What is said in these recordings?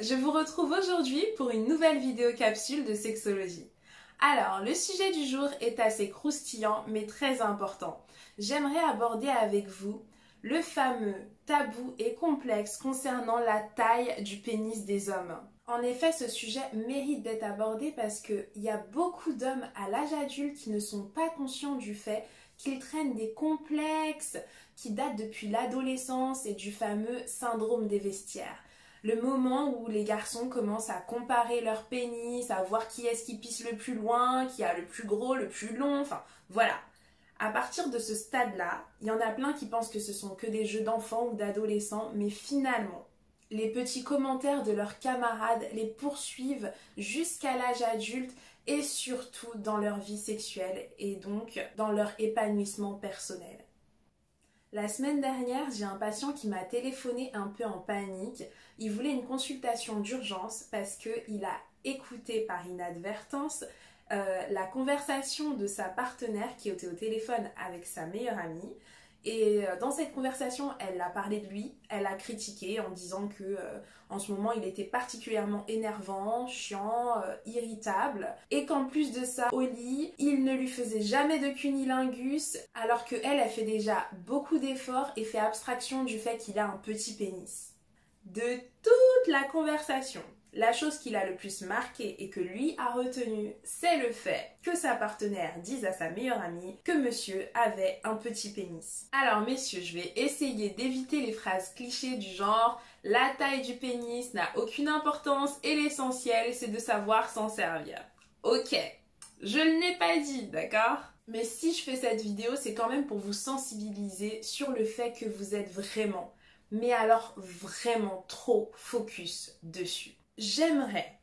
je vous retrouve aujourd'hui pour une nouvelle vidéo capsule de sexologie. Alors, le sujet du jour est assez croustillant mais très important. J'aimerais aborder avec vous le fameux tabou et complexe concernant la taille du pénis des hommes. En effet, ce sujet mérite d'être abordé parce qu'il y a beaucoup d'hommes à l'âge adulte qui ne sont pas conscients du fait qu'ils traînent des complexes qui datent depuis l'adolescence et du fameux syndrome des vestiaires. Le moment où les garçons commencent à comparer leur pénis, à voir qui est-ce qui pisse le plus loin, qui a le plus gros, le plus long, enfin voilà. À partir de ce stade-là, il y en a plein qui pensent que ce sont que des jeux d'enfants ou d'adolescents, mais finalement, les petits commentaires de leurs camarades les poursuivent jusqu'à l'âge adulte et surtout dans leur vie sexuelle et donc dans leur épanouissement personnel. La semaine dernière, j'ai un patient qui m'a téléphoné un peu en panique. Il voulait une consultation d'urgence parce qu'il a écouté par inadvertance la conversation de sa partenaire qui était au téléphone avec sa meilleure amie. Et dans cette conversation, elle a parlé de lui, elle a critiqué en disant que en ce moment il était particulièrement énervant, chiant, irritable, et qu'en plus de ça, au lit, il ne lui faisait jamais de cunnilingus, alors qu'elle, elle fait déjà beaucoup d'efforts et fait abstraction du fait qu'il a un petit pénis. De toute la conversation, la chose qui l'a le plus marqué et que lui a retenu, c'est le fait que sa partenaire dise à sa meilleure amie que monsieur avait un petit pénis. Alors messieurs, je vais essayer d'éviter les phrases clichés du genre « la taille du pénis n'a aucune importance et l'essentiel c'est de savoir s'en servir ». Ok, je ne l'ai pas dit, d'accord ? Mais si je fais cette vidéo, c'est quand même pour vous sensibiliser sur le fait que vous êtes vraiment, mais alors vraiment trop focus dessus. J'aimerais,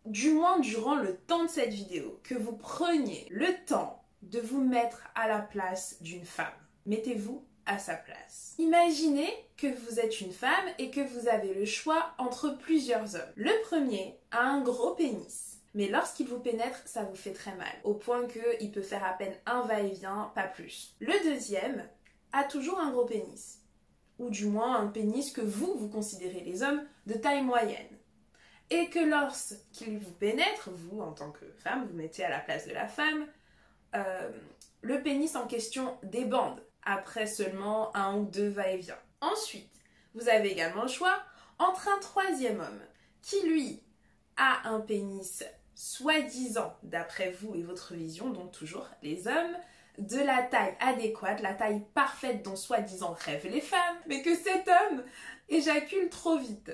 du moins durant le temps de cette vidéo, que vous preniez le temps de vous mettre à la place d'une femme. Mettez-vous à sa place. Imaginez que vous êtes une femme et que vous avez le choix entre plusieurs hommes. Le premier a un gros pénis, mais lorsqu'il vous pénètre, ça vous fait très mal, au point qu'il peut faire à peine un va-et-vient, pas plus. Le deuxième a toujours un gros pénis, ou du moins un pénis que vous considérez les hommes de taille moyenne. Et que lorsqu'il vous pénètre, vous en tant que femme, vous mettez à la place de la femme, le pénis en question débande après seulement un ou deux va-et-vient. Ensuite, vous avez également le choix entre un troisième homme qui, lui, a un pénis soi-disant, d'après vous et votre vision, donc toujours les hommes, de la taille adéquate, la taille parfaite dont soi-disant rêvent les femmes, mais que cet homme éjacule trop vite.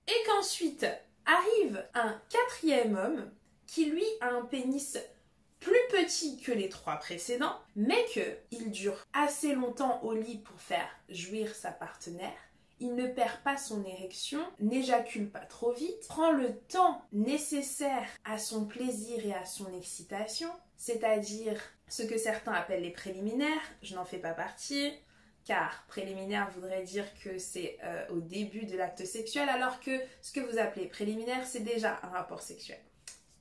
Et qu'ensuite arrive un quatrième homme qui lui a un pénis plus petit que les trois précédents, mais qu'il dure assez longtemps au lit pour faire jouir sa partenaire. Il ne perd pas son érection, n'éjacule pas trop vite, prend le temps nécessaire à son plaisir et à son excitation, c'est-à-dire ce que certains appellent les préliminaires, je n'en fais pas partie, car préliminaire voudrait dire que c'est au début de l'acte sexuel, alors que ce que vous appelez préliminaire, c'est déjà un rapport sexuel.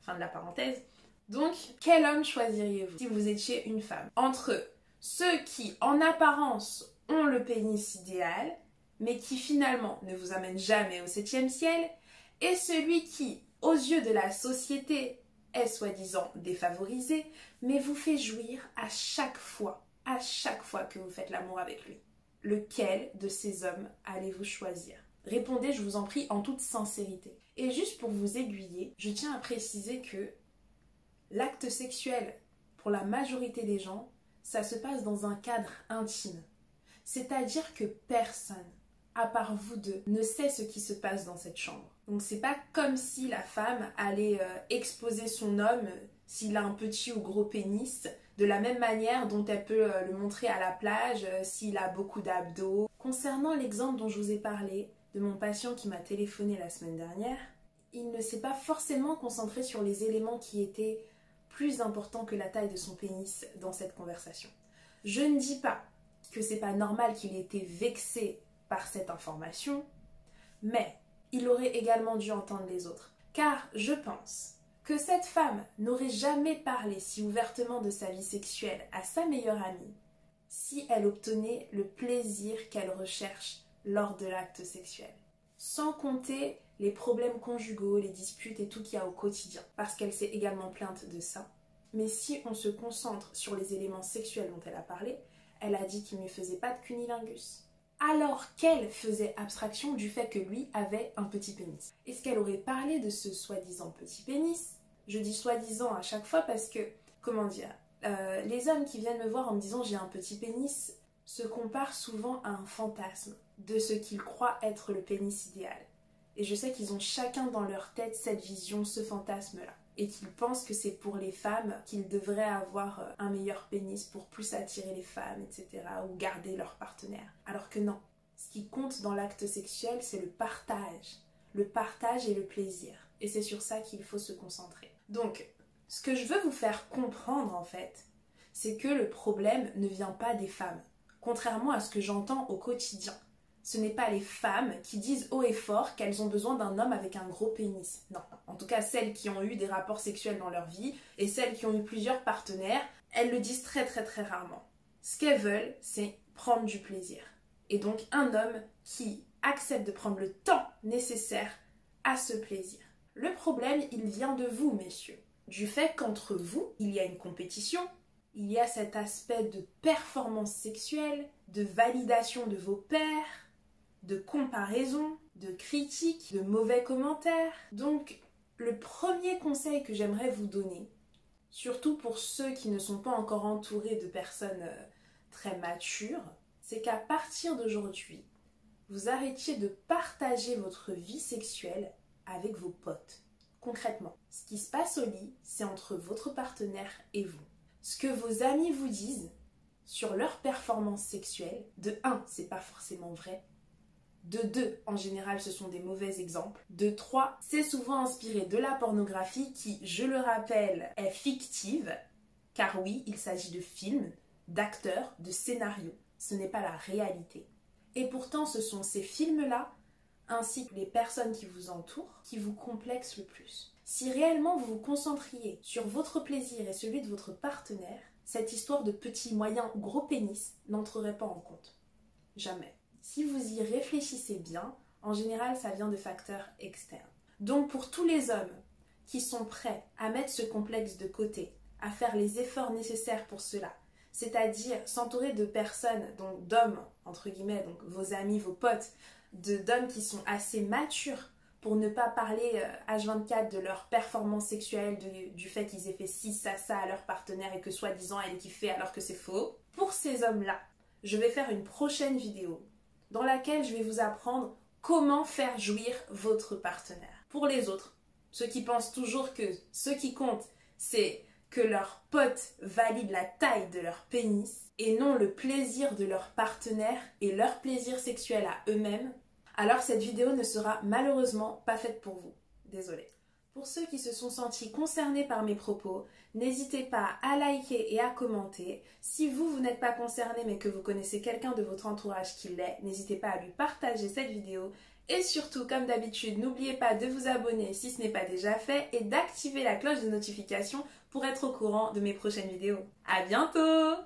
Fin de la parenthèse. Donc, quel homme choisiriez-vous si vous étiez une femme? Entre ceux qui, en apparence, ont le pénis idéal, mais qui finalement ne vous amènent jamais au 7e ciel, et celui qui, aux yeux de la société, est soi-disant défavorisé, mais vous fait jouir à chaque fois que vous faites l'amour avec lui. Lequel de ces hommes allez-vous choisir? Répondez, je vous en prie, en toute sincérité. Et juste pour vous aiguiller, je tiens à préciser que l'acte sexuel, pour la majorité des gens, ça se passe dans un cadre intime. C'est-à-dire que personne, à part vous deux, ne sait ce qui se passe dans cette chambre. Donc c'est pas comme si la femme allait exposer son homme s'il a un petit ou gros pénis, de la même manière dont elle peut le montrer à la plage s'il a beaucoup d'abdos. Concernant l'exemple dont je vous ai parlé, de mon patient qui m'a téléphoné la semaine dernière, il ne s'est pas forcément concentré sur les éléments qui étaient plus importants que la taille de son pénis dans cette conversation. Je ne dis pas que c'est pas normal qu'il ait été vexé par cette information, mais il aurait également dû entendre les autres. Car je pense que cette femme n'aurait jamais parlé si ouvertement de sa vie sexuelle à sa meilleure amie si elle obtenait le plaisir qu'elle recherche lors de l'acte sexuel. Sans compter les problèmes conjugaux, les disputes et tout qu'il y a au quotidien, parce qu'elle s'est également plainte de ça. Mais si on se concentre sur les éléments sexuels dont elle a parlé, elle a dit qu'il ne lui faisait pas de cunnilingus. Alors qu'elle faisait abstraction du fait que lui avait un petit pénis. Est-ce qu'elle aurait parlé de ce soi-disant petit pénis? Je dis soi-disant à chaque fois parce que, comment dire, les hommes qui viennent me voir en me disant j'ai un petit pénis se comparent souvent à un fantasme de ce qu'ils croient être le pénis idéal. Et je sais qu'ils ont chacun dans leur tête cette vision, ce fantasme-là. Et qu'ils pensent que c'est pour les femmes qu'ils devraient avoir un meilleur pénis pour plus attirer les femmes, etc. ou garder leur partenaire. Alors que non. Ce qui compte dans l'acte sexuel, c'est le partage. Le partage et le plaisir. Et c'est sur ça qu'il faut se concentrer. Donc, ce que je veux vous faire comprendre en fait, c'est que le problème ne vient pas des femmes. Contrairement à ce que j'entends au quotidien. Ce n'est pas les femmes qui disent haut et fort qu'elles ont besoin d'un homme avec un gros pénis. Non, en tout cas celles qui ont eu des rapports sexuels dans leur vie et celles qui ont eu plusieurs partenaires, elles le disent très rarement. Ce qu'elles veulent, c'est prendre du plaisir. Et donc un homme qui accepte de prendre le temps nécessaire à ce plaisir. Le problème, il vient de vous, messieurs. Du fait qu'entre vous, il y a une compétition, il y a cet aspect de performance sexuelle, de validation de vos pairs, de comparaison, de critiques, de mauvais commentaires. Donc, le premier conseil que j'aimerais vous donner, surtout pour ceux qui ne sont pas encore entourés de personnes très matures, c'est qu'à partir d'aujourd'hui, vous arrêtiez de partager votre vie sexuelle avec vos potes. Concrètement, ce qui se passe au lit, c'est entre votre partenaire et vous. Ce que vos amis vous disent sur leur performance sexuelle, de 1, c'est pas forcément vrai. De 2, en général, ce sont des mauvais exemples. De 3, c'est souvent inspiré de la pornographie qui, je le rappelle, est fictive. Car oui, il s'agit de films, d'acteurs, de scénarios. Ce n'est pas la réalité. Et pourtant, ce sont ces films-là, ainsi que les personnes qui vous entourent, qui vous complexent le plus. Si réellement vous vous concentriez sur votre plaisir et celui de votre partenaire, cette histoire de petit, moyen ou gros pénis n'entrerait pas en compte. Jamais. Si vous y réfléchissez bien, en général, ça vient de facteurs externes. Donc pour tous les hommes qui sont prêts à mettre ce complexe de côté, à faire les efforts nécessaires pour cela, c'est-à-dire s'entourer de personnes, donc d'hommes, entre guillemets, donc vos amis, vos potes, d'hommes qui sont assez matures pour ne pas parler H24 de leur performance sexuelle, du fait qu'ils aient fait ci, ça à leur partenaire et que soi-disant elle est kiffée alors que c'est faux. Pour ces hommes-là, je vais faire une prochaine vidéo dans laquelle je vais vous apprendre comment faire jouir votre partenaire. Pour les autres, ceux qui pensent toujours que ce qui compte, c'est que leurs potes valident la taille de leur pénis et non le plaisir de leur partenaire et leur plaisir sexuel à eux-mêmes, alors cette vidéo ne sera malheureusement pas faite pour vous. Désolée. Pour ceux qui se sont sentis concernés par mes propos, n'hésitez pas à liker et à commenter. Si vous n'êtes pas concerné mais que vous connaissez quelqu'un de votre entourage qui l'est, n'hésitez pas à lui partager cette vidéo. Et surtout, comme d'habitude, n'oubliez pas de vous abonner si ce n'est pas déjà fait et d'activer la cloche de notification pour être au courant de mes prochaines vidéos. À bientôt!